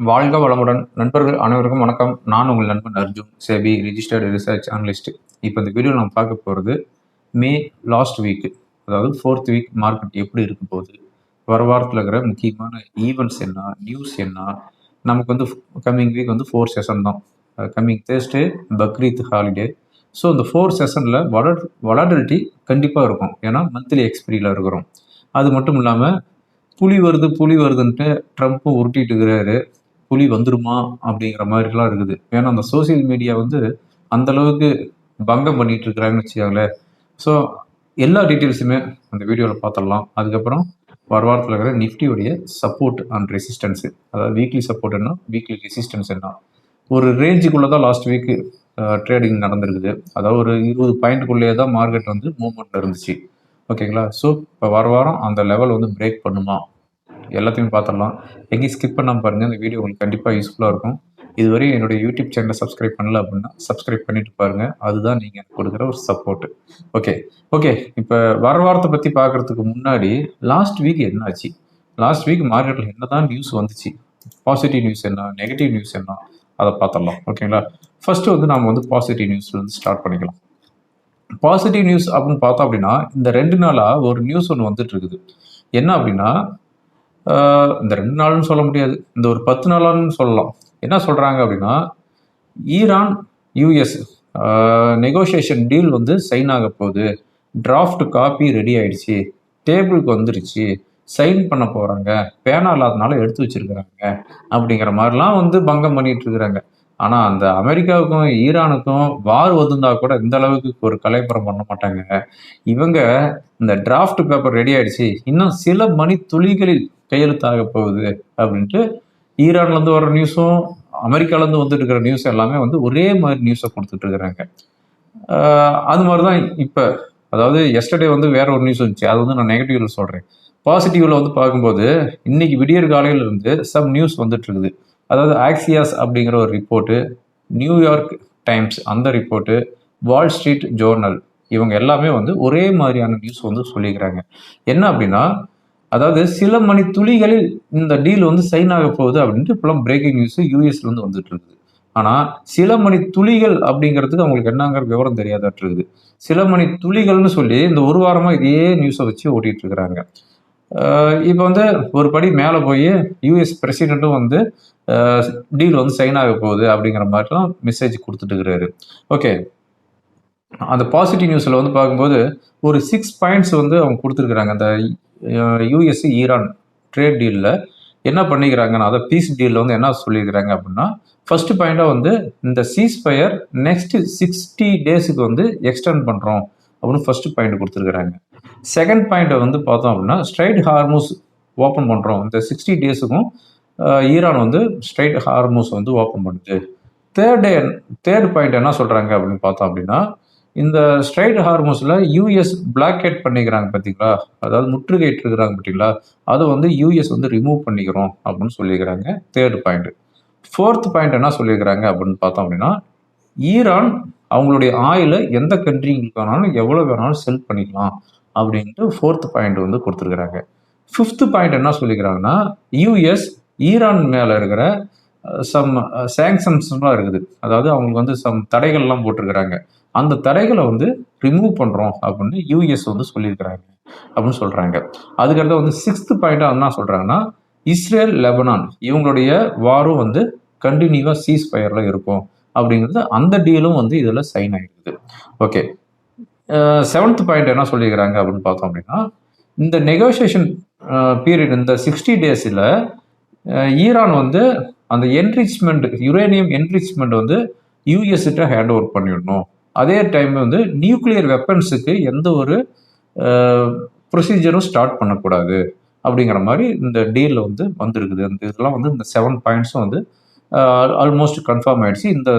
வாழ்க வளமுடன் நண்பர்கள் அனைவருக்கும் வணக்கம். நான் உங்கள் நண்பன் Arjun, SEBI registered research analyst. இப்போ இந்த வீடியோ நம்ம பார்க்க போகிறது மே லாஸ்ட் வீக், அதாவது 4th வீக் மார்க்கெட் எப்படி இருக்க போகுது, வர வாரத்தில் இருக்கிற முக்கியமான ஈவெண்ட்ஸ் என்ன, நியூஸ் என்ன. நமக்கு வந்து கம்மிங் வீக் வந்து 4 செஷன் தான். Coming Thursday Bakrid holiday. So இந்த 4 செஷனில் வொலாட்டிலிட்டி கண்டிப்பாக இருக்கும், ஏன்னா மந்த்லி எக்ஸ்பிரியில் இருக்கிறோம். அது மட்டும் இல்லாமல் புலி வருதுன்ட்டு ட்ரம்ப்பும் உருட்டிட்டு இருக்கிறாரு. புலி வந்துருமா அப்படிங்கிற மாதிரிலாம் இருக்குது. ஏன்னா அந்த சோசியல் மீடியா வந்து அந்த அளவுக்கு பங்கம் பண்ணிட்டு இருக்கிறாங்கன்னு வச்சுக்கோங்களேன். ஸோ எல்லா டீட்டெயில்ஸுமே அந்த வீடியோவில் பார்த்துடலாம். அதுக்கப்புறம் வாரத்தில் இருக்கிற நிஃப்டியோடைய சப்போர்ட் அண்ட் ரெசிஸ்டன்ஸு, அதாவது வீக்லி சப்போர்ட் என்ன, வீக்லி ரெசிஸ்டன்ஸ் என்ன. ஒரு ரேஞ்சுக்குள்ளே தான் லாஸ்ட் வீக்கு ட்ரேடிங் நடந்திருக்குது. அதாவது ஒரு 20 பாயிண்ட்டுக்குள்ளேயே தான் மார்க்கெட் வந்து மூவ்மெண்ட் இருந்துச்சு. ஓகேங்களா? ஸோ இப்போ வாரம் அந்த லெவல் வந்து பிரேக் பண்ணுமா, எல்லாத்தையும் பார்த்துடலாம். எங்கேயும் ஸ்கிப் பண்ணாமல் பாருங்கள். இந்த வீடியோ உங்களுக்கு கண்டிப்பாக யூஸ்ஃபுல்லாக இருக்கும். இதுவரை என்னுடைய யூடியூப் சேனலை சப்ஸ்கிரைப் பண்ணல அப்படின்னா சப்ஸ்கிரைப் பண்ணிட்டு பாருங்கள். அதுதான் நீங்கள் எனக்கு கொடுக்குற ஒரு சப்போர்ட். ஓகே இப்போ வாரத்தை பற்றி பார்க்குறதுக்கு முன்னாடி லாஸ்ட் வீக் என்ன ஆச்சு, லாஸ்ட் வீக் மார்க்கெட்டில் என்ன தான் நியூஸ் வந்துச்சு, பாசிட்டிவ் நியூஸ் என்ன, நெகட்டிவ் நியூஸ் என்ன, அதை பார்த்துடலாம். ஓகேங்களா? ஃபர்ஸ்ட் வந்து நம்ம வந்து பாசிட்டிவ் நியூஸ்லேருந்து ஸ்டார்ட் பண்ணிக்கலாம். பாசிட்டிவ் நியூஸ் அப்படின்னு பார்த்தோம் அப்படின்னா, இந்த 2 நாளாக ஒரு நியூஸ் ஒன்று வந்துட்டு இருக்குது. என்ன அப்படின்னா, இந்த 2 நாள்னு சொல்ல முடியாது, இந்த ஒரு 10 நாளான்னு சொல்லலாம். என்ன சொல்கிறாங்க அப்படின்னா, ஈரான் யூஎஸ் நெகோசியேஷன் டீல் வந்து சைன் ஆக போகுது, டிராஃப்ட் காப்பி ரெடி ஆயிடுச்சு, டேபிளுக்கு வந்துருச்சு, சைன் பண்ண போகிறாங்க, பேனா இல்லாதனால எடுத்து வச்சிருக்கிறாங்க அப்படிங்கிற மாதிரிலாம் வந்து பங்கம் பண்ணிட்டு இருக்கிறாங்க. ஆனால் அந்த அமெரிக்காவுக்கும் ஈரானுக்கும் வார் வந்திருந்தா கூட இந்த அளவுக்கு ஒரு கலைப்புறம் பண்ண மாட்டாங்க. இவங்க இந்த டிராஃப்ட் பேப்பர் ரெடி ஆயிடுச்சு, இன்னும் சில மணி துளிகளில் கையெழுத்தாக போகுது அப்படின்ட்டு ஈரான்லேருந்து வர நியூஸும் அமெரிக்காலேருந்து வந்துட்டு இருக்கிற நியூஸ் எல்லாமே வந்து ஒரே மாதிரி நியூஸை கொடுத்துட்டு இருக்கிறாங்க. அது மாதிரி தான் இப்போ, அதாவது எஸ்டர்டே வந்து வேற ஒரு நியூஸ் வந்துச்சு, அது வந்து நான் நெகட்டிவ்ல சொல்கிறேன். பாசிட்டிவ்ல வந்து பார்க்கும்போது இன்னைக்கு விடியற் காலையில இருந்து சம் நியூஸ் வந்துட்டு இருக்குது. அதாவது ஆக்சியாஸ் அப்படிங்கிற ஒரு ரிப்போர்ட்டு, நியூயார்க் டைம்ஸ் அந்த ரிப்போர்ட்டு, வால் ஸ்ட்ரீட் ஜோர்னல், இவங்க எல்லாமே வந்து ஒரே மாதிரியான நியூஸ் வந்து சொல்லிக்கிறாங்க. என்ன அப்படின்னா, அதாவது சில மணி துளிகளில் இந்த டீல் வந்து சைன் ஆக போகுது அப்படின்ட்டு இப்பெல்லாம் பிரேக்கிங் நியூஸ் யூஎஸ்ல இருந்து வந்துட்டு இருக்குது. ஆனால் சில மணி துளிகள் அப்படிங்கிறதுக்கு அவங்களுக்கு என்னங்கிற விவரம் தெரியாதாட்டு இருக்குது. சில மணி துளிகள்னு சொல்லி இந்த ஒரு வாரமாக இதே நியூஸை வச்சு ஓட்டிட்டு இருக்கிறாங்க. இப்போ வந்து ஒரு படி மேலே போய் யூஎஸ் பிரசிடென்ட்டும் வந்து டீல் வந்து சைன் ஆக போகுது அப்படிங்கிற மாதிரிலாம் மெசேஜ் கொடுத்துட்டு இருக்கிறாரு. ஓகே, அந்த பாசிட்டிவ் நியூஸில் வந்து பார்க்கும்போது ஒரு 6 பாயிண்ட்ஸ் வந்து அவங்க கொடுத்துருக்குறாங்க. அந்த யூஎஸ் ஈரான் ட்ரேட் டீலில் என்ன பண்ணிக்கிறாங்கன்னா, அதை பீஸ் டீலில் வந்து என்ன சொல்லியிருக்கிறாங்க அப்படின்னா, ஃபர்ஸ்ட் பாயிண்டாக வந்து இந்த சீஸ்ஃபயர் நெக்ஸ்ட் 60 டேஸுக்கு வந்து எக்ஸ்டெண்ட் பண்ணுறோம் அப்படின்னு ஃபர்ஸ்ட் பாயிண்ட் கொடுத்துருக்குறாங்க. செகண்ட் பாயிண்ட்டை வந்து பார்த்தோம் அப்படின்னா, ஸ்ட்ரைட் ஹார்மூஸ் ஓப்பன் பண்ணுறோம், இந்த 60 டேஸுக்கும் ஈரான் வந்து ஸ்ட்ரைட் ஹார்மூஸ் வந்து ஓப்பன் பண்ணுது. தேர்ட் பாயிண்ட் என்ன சொல்கிறாங்க அப்படின்னு பார்த்தோம் அப்படின்னா, இந்த ஸ்ட்ரைட் ஹார்மூஸில் யூஎஸ் பிளாக்கெட் பண்ணிக்கிறாங்க பார்த்தீங்களா, அதாவது முற்றுகையிட்டு இருக்கிறாங்க பார்த்தீங்களா, அதை வந்து யூஎஸ் வந்து ரிமூவ் பண்ணிக்கிறோம் அப்படின்னு சொல்லியிருக்கிறாங்க. Third point. ஃபோர்த் பாயிண்ட் என்ன சொல்லியிருக்கிறாங்க அப்படின்னு பார்த்தோம் அப்படின்னா, ஈரான் அவங்களுடைய ஆயிலை எந்த கண்ட்ரிங்களுக்கு வேணாலும் எவ்வளோ வேணாலும் செல் பண்ணிக்கலாம் அப்படின்ட்டு ஃபோர்த் பாயிண்ட் வந்து கொடுத்துருக்குறாங்க. ஃபிஃப்த் பாயிண்ட் என்ன சொல்லிக்கிறாங்கன்னா, யூஎஸ் ஈரான் மேலே இருக்கிற சம் சாங்ஷன்ஸ்லாம் இருக்குது, அதாவது அவங்களுக்கு வந்து சம் தடைகள்லாம் போட்டிருக்கிறாங்க, அந்த தடைகளை வந்து ரிமூவ் பண்ணுறோம் அப்படின்னு யூஎஸ் வந்து சொல்லியிருக்கிறாங்க அப்படின்னு சொல்கிறாங்க. அதுக்கடுத்து வந்து 6th பாயிண்டாக என்ன சொல்கிறாங்கன்னா, இஸ்ரேல் லெபனான் இவங்களுடைய வாரும் வந்து கண்டினியூவாக சீஸ் ஃபயரில் இருக்கும் அப்படிங்கிறது, அந்த டீலும் வந்து இதில் சைன் ஆகிருக்குது. ஓகே, 7th பாயிண்ட் என்ன சொல்லிக்கிறாங்க அப்படின்னு பார்த்தோம் அப்படின்னா, இந்த நெகோசியேஷன் பீரியட் இந்த 60 டேஸில் ஈரான் வந்து அந்த என்ரிச்மெண்ட், யுரேனியம் என்ரிச்மெண்ட் வந்து யூஎஸ்கிட்ட ஹேண்ட் ஓவர் பண்ணிடணும். அதே டைம் வந்து நியூக்ளியர் வெப்பன்ஸுக்கு எந்த ஒரு ப்ரொசீஜரும் ஸ்டார்ட் பண்ணக்கூடாது அப்படிங்கிற மாதிரி இந்த டீலில் வந்து வந்திருக்குது. இந்த இதெல்லாம் வந்து இந்த 7 பாயிண்ட்ஸும் வந்து ஆல்மோஸ்ட் கன்ஃபார்ம் ஆயிடுச்சு. இந்த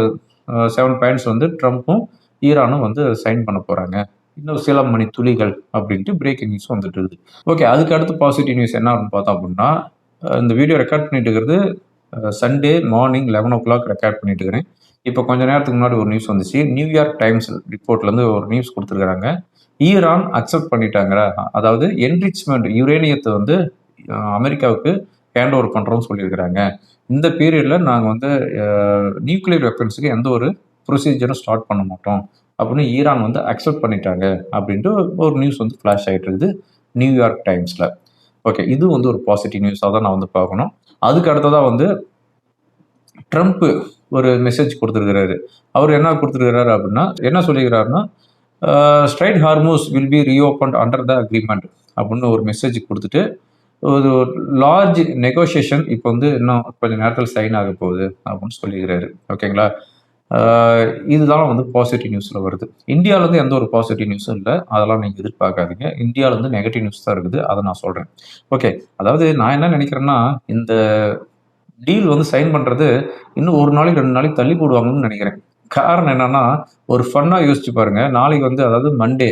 7 பாயிண்ட்ஸ் வந்து ட்ரம்ப்பும் ஈரானும் வந்து சைன் பண்ண போகிறாங்க, இன்னும் சில மணி துளிகள் அப்படின்ட்டு பிரேக்கிங் நியூஸ் வந்துட்டு இருக்குது. ஓகே, அதுக்கு அடுத்து பாசிட்டிவ் நியூஸ் என்ன அப்படின்னு பார்த்தோம் அப்படின்னா, இந்த வீடியோ ரெக்கார்ட் பண்ணிட்டு இருக்கிறது சண்டே மார்னிங் 11 o'clock ரெக்கார்ட் பண்ணிட்டு இருக்கிறேன். இப்போ கொஞ்ச நேரத்துக்கு முன்னாடி ஒரு நியூஸ் வந்துச்சு, நியூயார்க் டைம்ஸ் ரிப்போர்ட்லேருந்து ஒரு நியூஸ் கொடுத்துருக்குறாங்க. ஈரான் அக்செப்ட் பண்ணிட்டாங்க, அதாவது என்ரிச்மெண்ட் யுரேனியத்தை வந்து அமெரிக்காவுக்கு ஹேண்ட் ஓவர் பண்ணுறோம்னு சொல்லியிருக்கிறாங்க. இந்த பீரியடில் நாங்கள் வந்து நியூக்ளியர் வெப்பன்ஸுக்கு எந்த ஒரு ப்ரொசீஜரும் ஸ்டார்ட் பண்ண மாட்டோம் அப்படின்னு ஈரான் வந்து அக்செப்ட் பண்ணிட்டாங்க அப்படின்ட்டு ஒரு நியூஸ் வந்து ஃப்ளாஷ் ஆகிட்டு இருக்குது நியூயார்க் டைம்ஸில். ஓகே, இது வந்து ஒரு பாசிட்டிவ் நியூஸாக தான் நான் வந்து பார்க்கணும். அதுக்கு அடுத்ததாக வந்து ட்ரம்ப் ஒரு மெசேஜ் கொடுத்துருக்கிறாரு. அவர் என்ன கொடுத்துருக்கிறாரு அப்படின்னா, என்ன சொல்லிக்கிறாருன்னா, strait Hormuz will be reopened under the agreement அப்படின்னு ஒரு மெசேஜ் கொடுத்துட்டு, ஒரு லார்ஜ் நெகோசியேஷன் இப்போ வந்து இன்னும் கொஞ்சம் நேரத்தில் சைன் ஆக போகுது அப்படின்னு சொல்லிக்கிறாரு. ஓகேங்களா? இதுதான் வந்து பாசிட்டிவ் நியூஸில் வருது. இந்தியாவிலேருந்து எந்த ஒரு பாசிட்டிவ் நியூஸும் இல்லை, அதெல்லாம் நீங்கள் எதிர்பார்க்காதீங்க. இந்தியாவிலேருந்து நெகட்டிவ் நியூஸ் தான் இருக்குது, அதை நான் சொல்கிறேன். ஓகே, அதாவது நான் என்ன நினைக்கிறேன்னா, இந்த டீல் வந்து சைன் பண்ணுறது இன்னும் 1 நாளைக்கு 2 நாளைக்கு தள்ளி போடுவாங்கன்னு நினைக்கிறேன். காரணம் என்னன்னா, ஒரு ஃபன்னாக யோசிச்சு பாருங்க. நாளைக்கு வந்து அதாவது மண்டே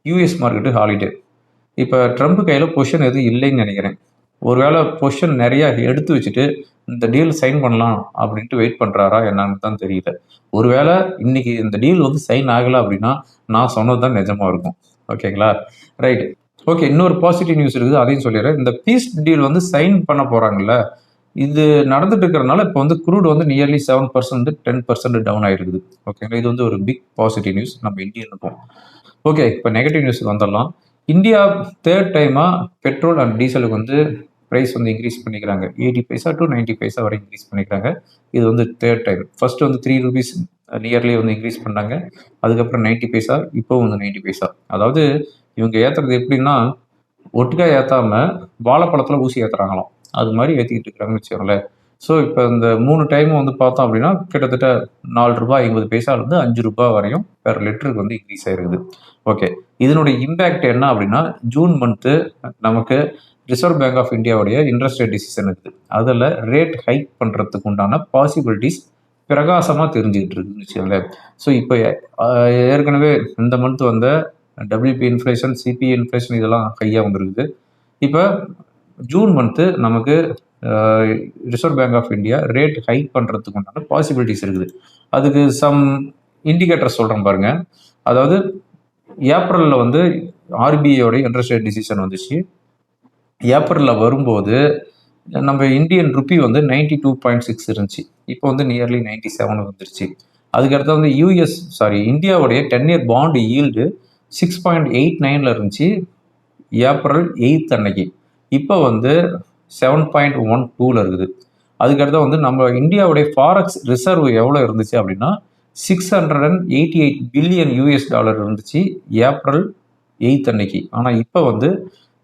யூஎஸ் மார்க்கெட்டு ஹாலிடே. இப்போ ட்ரம்ப் கையில் பொசிஷன் எதுவும் இல்லைன்னு நினைக்கிறேன். ஒருவேளை பொசிஷன் நிறையா எடுத்து வச்சுட்டு இந்த டீல் சைன் பண்ணலாம் அப்படின்ட்டு வெயிட் பண்ணுறாரா என்னன்னு தான் தெரியல. ஒருவேளை இன்னைக்கு இந்த டீல் வந்து சைன் ஆகலை அப்படின்னா நான் சொன்னது தான் நிஜமாக இருக்கும். ஓகேங்களா? ரைட். ஓகே, இன்னொரு பாசிட்டிவ் நியூஸ் இருக்குது, அதையும் சொல்லிடுறேன். இந்த பீஸ் டீல் வந்து சைன் பண்ண போகிறாங்கல்ல, இது நடந்துட்டு இருக்கிறனால இப்போ வந்து குரூட் வந்து நியர்லி 7% 10% டவுன் ஆகிருக்குது. ஓகேங்களா? இது வந்து ஒரு பிக் பாசிட்டிவ் நியூஸ் நம்ம இந்தியனுக்கும். ஓகே, இப்போ நெகட்டிவ் நியூஸுக்கு வந்துடலாம். இந்தியா 3rd டைமாக பெட்ரோல் அண்ட் டீசலுக்கு வந்து ப்ரைஸ் வந்து இன்க்ரீஸ் பண்ணிக்கிறாங்க. 80 பைசா டு 90 பைசா வரை இன்க்ரீஸ் பண்ணிக்கிறாங்க. இது வந்து 3rd டைம். ஃபர்ஸ்ட் வந்து 3 ரூபீஸ் நியர்லி வந்து இன்க்ரீஸ் பண்ணாங்க. அதுக்கப்புறம் 90 பைசா, இப்போ வந்து 90 பைசா. அதாவது இவங்க ஏற்றுறது எப்படின்னா, ஒட்டுக்கா ஏற்றாம வாழைப்பழத்தில் ஊசி ஏற்றுறாங்களாம். அது மாதிரி ஏற்றிக்கிட்டு இருக்கிறாங்கன்னு வச்சுக்கோங்களேன். ஸோ இப்போ இந்த 3 டைமும் வந்து பார்த்தோம் அப்படின்னா கிட்டத்தட்ட ₹4.50 ₹5 வரையும் பெர் லிட்டருக்கு வந்து இன்க்ரீஸ் ஆகிருக்குது. ஓகே, இதனுடைய இம்பேக்ட் என்ன அப்படின்னா, ஜூன் மந்த்து நமக்கு ரிசர்வ் பேங்க் ஆஃப் இந்தியாவுடைய இன்ட்ரெஸ்ட் ரேட் டிசிஷன் இருக்குது. அதில் ரேட் ஹைக் பண்ணுறதுக்கு உண்டான பாசிபிலிட்டிஸ் பிரகாசமாக தெரிஞ்சுக்கிட்டு இருக்குன்னு வச்சுக்கோங்களேன். ஸோ இப்போ ஏற்கனவே இந்த மந்த் வந்த WP இன்ஃப்ளேஷன், CPI இன்ஃப்ளேஷன் இதெல்லாம் ஹையாக வந்துருக்குது. இப்போ ஜூன் மந்த்து நமக்கு Reserve Bank of India rate hike பண்ணுறதுக்கு உண்டான பாசிபிலிட்டிஸ் இருக்குது. அதுக்கு சம் இண்டிகேட்டர் சொல்கிறேன் பாருங்க. அதாவது ஏப்ரலில் வந்து RBIயோட இன்ட்ரெஸ்ட் ரேட் டிசிஷன் வந்துச்சு. ஏப்ரலில் வரும்போது நம்ம இந்தியன் ருப்பி வந்து 92.6 இருந்துச்சு. இப்போ வந்து நியர்லி 97 வந்துருச்சு. அதுக்கடுத்து வந்து இந்தியாவுடைய 10-year பாண்ட் ஈல்டு 6.89 இருந்துச்சு ஏப்ரல் 8 அன்னைக்கு. இப்போ வந்து 7.12 இருக்குது. அதுக்கடுத்து வந்து நம்ம இந்தியாவுடைய ஃபாரெக்ஸ் ரிசர்வ் எவ்வளோ இருந்துச்சு அப்படின்னா $688 பில்லியன் இருந்துச்சு ஏப்ரல் 8 அன்னைக்கு. ஆனால் இப்போ வந்து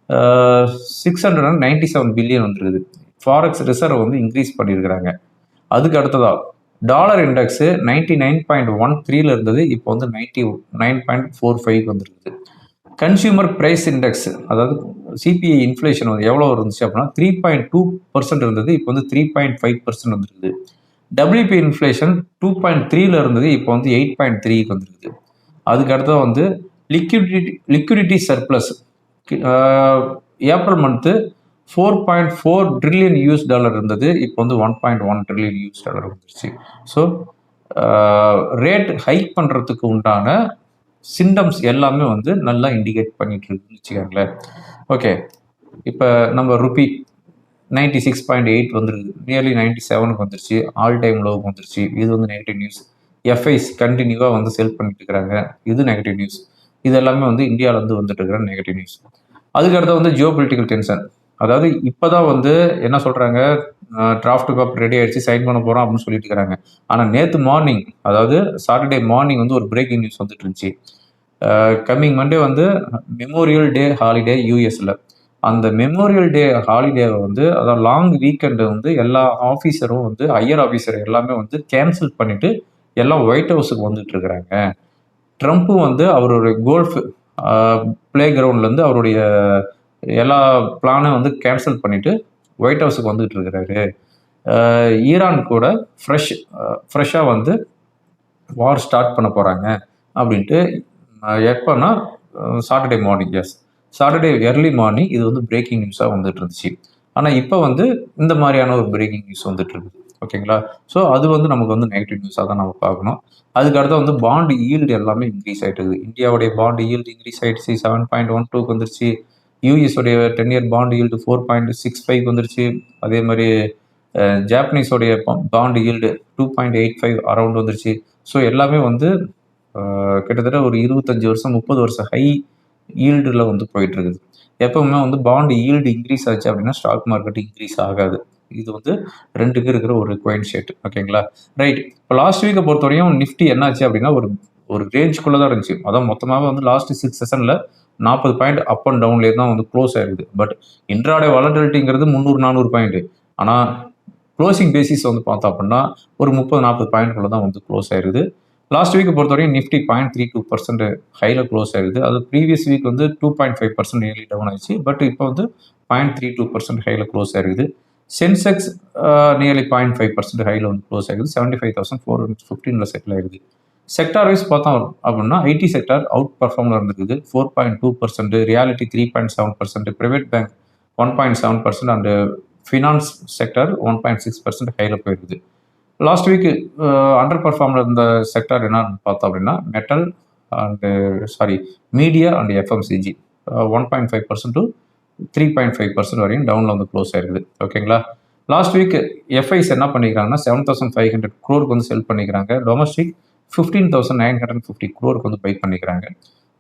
697 பில்லியன் வந்துருக்குது. ஃபாரெக்ஸ் ரிசர்வ் வந்து இன்க்ரீஸ் பண்ணியிருக்கிறாங்க. அதுக்கு அடுத்ததாக டாலர் இண்டெக்ஸு 99.13 இருந்தது, இப்போ வந்து 99.45 வந்துருக்குது. கன்சியூமர் ப்ரைஸ் இண்டெக்ஸ் அதாவது CPI இன்ஃப்ளேஷன் வந்து எவ்வளோ இருந்துச்சு அப்படின்னா 3.2% இருந்தது, இப்போ வந்து 3.5% வந்துருக்குது. WP இன்ஃப்ளேஷன் 2.3 இருந்தது, இப்போ வந்து 8.3 வந்துருக்குது. அதுக்கு அடுத்தது வந்து liquidity surplus April month $4.4 trillion இருந்தது, இப்போ வந்து $1.1 ட்ரில்லியன் வந்துருச்சு. ஸோ ரேட் ஹைக் பண்ணுறதுக்கு உண்டான சிம்டம்ஸ் எல்லாமே வந்து நல்லா இண்டிகேட் பண்ணிட்டு இருக்குன்னு வச்சுக்கோங்களேன். ஓகே, இப்போ நம்ம ருப்பி 96.8 வந்துருக்கு, நியர்லி 97க்கு வந்துருச்சு, ஆல் டைம் லோவுக்கு வந்துருச்சு. இது வந்து நெகட்டிவ் நியூஸ். FIs கண்டினியூவாக வந்து செல் பண்ணிட்டு இருக்கிறாங்க, இது நெகட்டிவ் நியூஸ். இது எல்லாமே வந்து இந்தியாவிலேருந்து வந்துட்டு இருக்கிற நெகட்டிவ் நியூஸ். அதுக்கடுத்து வந்து ஜியோ பொலிட்டிக்கல் டென்ஷன். அதாவது இப்போ தான் வந்து என்ன சொல்கிறாங்க, டிராஃப்ட் பேப்பர் ரெடி ஆகிடுச்சு, சைன் பண்ண போகிறோம் அப்படின்னு சொல்லிட்டு இருக்கிறாங்க. ஆனால் நேற்று மார்னிங், அதாவது சாட்டர்டே மார்னிங் வந்து ஒரு பிரேக்கிங் நியூஸ் வந்துட்டு இருந்துச்சு. கம்மிங் மண்டே வந்து மெமோரியல் டே ஹாலிடே யூஎஸில். அந்த மெமோரியல் டே ஹாலிடேவை வந்து அதாவது லாங் வீக்கெண்டை வந்து எல்லா ஆஃபீஸரும் வந்து ஹையர் ஆஃபீஸர் எல்லாமே வந்து கேன்சல் பண்ணிவிட்டு எல்லாம் ஒயிட் ஹவுஸுக்கு வந்துட்டு இருக்கிறாங்க. ட்ரம்ப்பும் வந்து அவருடைய கோல்ஃப் பிளே கிரவுண்ட்லேருந்து அவருடைய எல்லா பிளானும் வந்து கேன்சல் பண்ணிவிட்டு ஒயிட் ஹவுஸுக்கு வந்துட்டு இருக்கிறாரு. ஈரான் கூட ஃப்ரெஷ்ஷாக வந்து வார் ஸ்டார்ட் பண்ண போகிறாங்க அப்படின்ட்டு எப்போனா Saturday morning, Saturday early morning இது வந்து பிரேக்கிங் நியூஸாக வந்துட்டு இருந்துச்சு. ஆனால் இப்போ வந்து இந்த மாதிரியான ஒரு பிரேக்கிங் நியூஸ் வந்துட்டு இருக்குது. ஓகேங்களா? ஸோ அது வந்து நமக்கு வந்து நெகட்டிவ் நியூஸாக தான் நம்ம பார்க்கணும். அதுக்கடுத்து வந்து பாண்டு ஈல்டு எல்லாமே இன்க்ரீஸ் ஆகிட்டு இருக்குது. இந்தியாவுடைய பாண்டு ஈல்டு இன்க்ரீஸ் ஆகிடுச்சு, 7.12க்கு வந்துருச்சு. யூஎஸோடைய 10-year பாண்ட் ஈல்டு 4.65 வந்துருச்சு. அதே மாதிரி ஜாப்பனீஸோடைய பாண்ட் ஈல்டு 2.85 அரௌண்ட் வந்துருச்சு. ஸோ எல்லாமே வந்து கிட்டத்தட்ட ஒரு 25 வருஷம் 30 வருஷம் ஹை ஈல்டில் வந்து போயிட்டு இருக்குது. எப்பவுமே வந்து பாண்ட் ஈல்டு இன்க்ரீஸ் ஆச்சு அப்படின்னா ஸ்டாக் மார்க்கெட் இன்க்ரீஸ் ஆகாது. இது வந்து ரெண்டுக்கு இருக்கிற ஒரு குவைன் ஷேட். ஓகேங்களா, ரைட். இப்போ லாஸ்ட் வீக்கை பொறுத்தவரையும் நிஃப்டி என்னாச்சு அப்படின்னா ஒரு ரேஞ்சுக்குள்ளே தான் இருந்துச்சு. அதான் மொத்தமாகவே வந்து லாஸ்ட் 6 செஷனில் 40 பாயிண்ட் அப் அண்ட் டவுன்லேயே தான் வந்து க்ளோஸ் ஆயிருக்குது. பட் இன்ட்ராடே வாலட்டிலிட்டிங்கிறது 300-400 பாயிண்ட். ஆனால் க்ளோசிங் பேசிஸ் வந்து பார்த்தோம் அப்படின்னா ஒரு 30-40 பாயிண்ட்குள்ளே தான் வந்து க்ளோஸ் ஆயிருக்குது. லாஸ்ட் வீக்கை பொறுத்தவரையும் நிஃப்டி 0.32% ஹையில் க்ளோஸ் ஆயிருக்குது. அது ப்ரீவியஸ் வீக் வந்து 2.5% நியர்லி டவுன் ஆயிடுச்சு. பட் இப்போ வந்து 0.32% ஹையில் க்ளோஸ் ஆயிருக்குது. சென்செக்ஸ் நியர்லி 0.5% ஹையில் வந்து க்ளோஸ் ஆகுது. 75,415 செட்டில் ஆயிருக்குது. செக்டார் வைஸ் பார்த்தோம் அப்படின்னா ஐடி செக்டார் அவுட் பர்ஃபார்மில் இருந்திருக்குது 4.2%, reality 3.7%, private bank 1.7% and finance sector 1.6% ஹையில் போயிருக்குது. லாஸ்ட் வீக்கு அண்டர் பர்ஃபார்மில் இருந்த செக்டார் என்னன்னு பார்த்தோம் அப்படின்னா metal and media and FMCG 1.5% to 3.5% வரையும் டவுனில் வந்து க்ளோஸ் ஆயிருக்குது. ஓகேங்களா, லாஸ்ட் வீக் எஃப்ஐஸ் என்ன பண்ணிக்கிறாங்கன்னா 7,500 crore வந்து செல் பண்ணிக்கிறாங்க. டொமஸ்டிக் 15,950 crore வந்து பை பண்ணிக்கிறாங்க.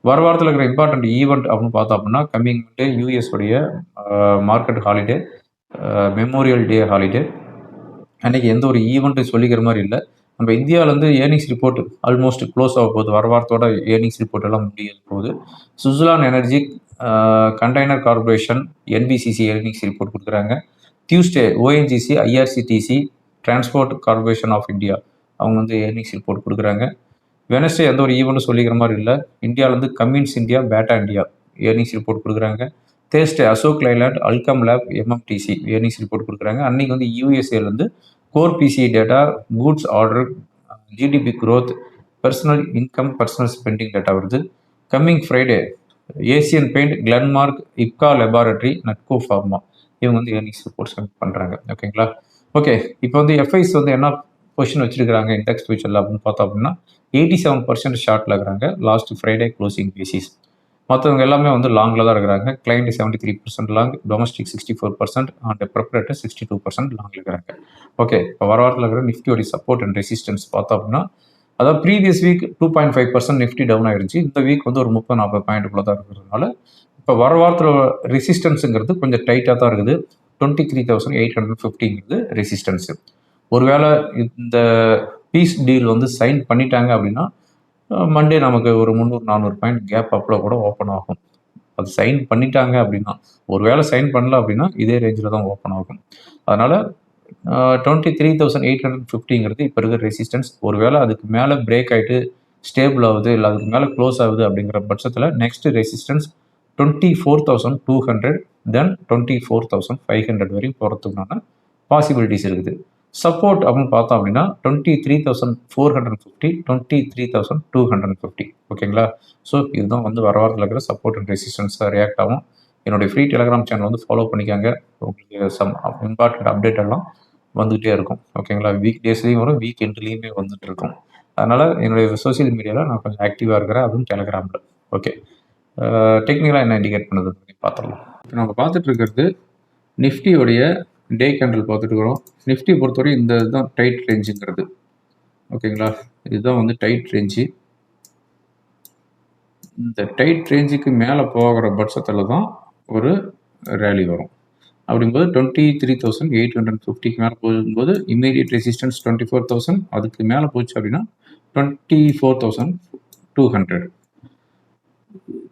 வர வாரத்தில் இருக்கிற இம்பார்ட்டன்ட் ஈவெண்ட் அப்படின்னு பார்த்தோம் அப்படின்னா கம்மிங் டே யூஎஸ் உடைய மார்க்கெட் ஹாலிடே, மெமோரியல் டே ஹாலிடே. அன்றைக்கி எந்த ஒரு ஈவெண்ட்டும் சொல்லிக்கிற மாதிரி இல்லை. நம்ம இந்தியாவிலேருந்து ஏர்னிங்ஸ் ரிப்போர்ட் ஆல்மோஸ்ட் க்ளோஸ் ஆக போகுது. வர வாரத்தோட ஏர்னிங்ஸ் ரிப்போர்ட் எல்லாம் முடிய போகுது. Switzerland energy, container corporation, NBCC earnings report கொடுக்குறாங்க. Tuesday ONGC, IRCTC, transport corporation of India அவங்க வந்து ஏர்னிங்ஸ் ரிப்போர்ட் கொடுக்குறாங்க. வெனஸ்டே எந்த ஒரு ஈவெண்ட்டும் சொல்லிக்கிற மாதிரி இல்லை. இந்தியாவிலேருந்து Cummins India, Bata India earnings report கொடுக்குறாங்க. Thursday Ashok Leyland, Alkem lab, MMTC earnings report கொடுக்குறாங்க. அன்றைக்கி வந்து யூஎஸ்ஏலேருந்து core PCE data, goods order, GDP growth, personal income, personal spending data வருது. Coming Friday Asian paint, Glenmark, Ipca laboratory, Natco pharma இவங்க வந்து ஏர்னிங்ஸ் ரிப்போர்ட்ஸ் பண்ணுறாங்க. ஓகேங்களா, ஓகே. இப்போ வந்து எஃப்ஐஸ் வந்து என்ன பொசிஷன் வச்சிருக்காங்க இண்டெக்ஸ் ஃபியூச்சரில் அப்படின்னு பார்த்தோம் அப்படின்னா 87% ஷார்ட்டில் இருக்கிறாங்க லாஸ்ட் ஃப்ரைடே க்ளோசிங் பேசிஸ். மற்றவங்க எல்லாமே வந்து லாங்கில் தான் இருக்கிறாங்க. கிளைண்ட் 73% லாங், டொமஸ்டிக் 64% அண்ட் ப்ரிப்பரேட்டர் 62% லாங்கில் இருக்கிறாங்க. ஓகே, இப்போ வர வாரத்தில் இருக்கிற நிஃப்டியோடைய சப்போர்ட் அண்ட் ரெசிஸ்டன்ஸ் பார்த்தோம் அப்படின்னா அதாவது ப்ரீவியஸ் வீக் 2.5% நிஃப்டி டவுன் ஆயிருச்சு. இந்த வீக் வந்து ஒரு 30-40 பாயிண்ட்டுக்குள்ளே தான் இருக்கிறதுனால இப்போ வர வாரத்தில் ரெசிஸ்டன்ஸுங்கிறது கொஞ்சம் டைட்டாக தான் இருக்குது. 23,850ங்கிறது ரெசிஸ்டன்ஸு. ஒருவேளை இந்த பீஸ் டீல் வந்து சைன் பண்ணிட்டாங்க அப்படின்னா மண்டே நமக்கு ஒரு 300-400 பாயிண்ட் கேப் அப்பில் கூட ஓப்பன் ஆகும். அது சைன் பண்ணிட்டாங்க அப்படின்னா, ஒருவேளை சைன் பண்ணல அப்படின்னா இதே ரேஞ்சில் தான் ஓப்பன் ஆகும். அதனால் 23,850ங்கிறது இப்போ இருக்கிற ரெசிஸ்டன்ஸ். ஒருவேளை அதுக்கு மேலே பிரேக் ஆகிட்டு ஸ்டேபிள் ஆகுது, இல்லை அதுக்கு மேலே க்ளோஸ் ஆகுது அப்படிங்கிற பட்சத்தில் நெக்ஸ்ட் ரெசிஸ்டன்ஸ் 24,200 தென் 24,500 வரையும் போகிறதுக்கான பாசிபிலிட்டிஸ் இருக்குது. சப்போர்ட் அப்படின்னு பார்த்தோம் அப்படின்னா 23,450, 23,250. ஓகேங்களா, ஸோ இதுதான் வந்து வர வாரத்தில் இருக்கிற சப்போர்ட் அண்ட் ரெசிஸ்டன்ஸாக ரியாக்ட் ஆகும். என்னுடைய ஃப்ரீ டெலிகிராம் சேனல் வந்து ஃபாலோ பண்ணிக்காங்க. உங்களுக்கு சம் இம்பார்ட்டன்ட் அப்டேட் எல்லாம் வந்துகிட்டே இருக்கும். ஓகேங்களா, வீக் டேஸ்லேயும் வரும், வீக் எண்ட்லேயுமே வந்துட்டு இருக்கும். அதனால் என்னுடைய சோசியல் மீடியாவில் நான் கொஞ்சம் ஆக்டிவாக இருக்கிறேன், அதுவும் டெலிகிராமில். ஓகே, டெக்னிக்கலாக என்ன இண்டிகேட் பண்ணுறது பார்த்துடலாம். இப்போ நம்ம பார்த்துட்டு இருக்கிறது நிஃப்டியோடைய டே கேண்டில் பார்த்துட்டு இருக்கிறோம். நிஃப்டியை பொறுத்தவரை இந்த இதுதான் டைட் ரேஞ்சுங்கிறது. ஓகேங்களா, இதுதான் வந்து டைட் ரேஞ்சு. இந்த டைட் ரேஞ்சுக்கு மேலே போகிற பட்சத்தில் தான் ஒரு ரேலி வரும். அப்படிங்கும்போது 23,850க்கு மேலே போகும்போது இமீடியட் ரெசிஸ்டன்ஸ் 24,000. அதுக்கு மேலே போச்சு அப்படின்னா 24,200.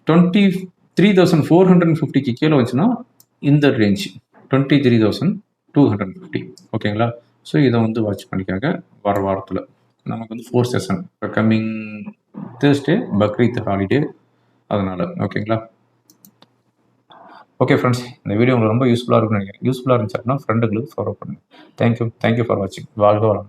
23,450க்கு கீழே வச்சுன்னா இந்த ரேஞ்ச் 23,250. ஓகேங்களா, ஸோ இதை வந்து வாட்ச் பண்ணிக்காங்க. வர வாரத்தில் நமக்கு வந்து 4 session coming Thursday Bakrid holiday, அதனால். ஓகேங்களா, ஓகே ஃப்ரெண்ட்ஸ், இந்த வீடியோ உங்களுக்கு ரொம்ப யூஸ்ஃபுல்லாக இருக்குன்னு நினைக்கிறேன். யூஸ்ஃபுல்லாக இருந்துச்சு அப்படின்னா ஃப்ரெண்டுகளுக்கு ஃபாலோ பண்ணுங்கள். தேங்க்யூ ஃபார் வாட்சிங். வாழ்க வளம்.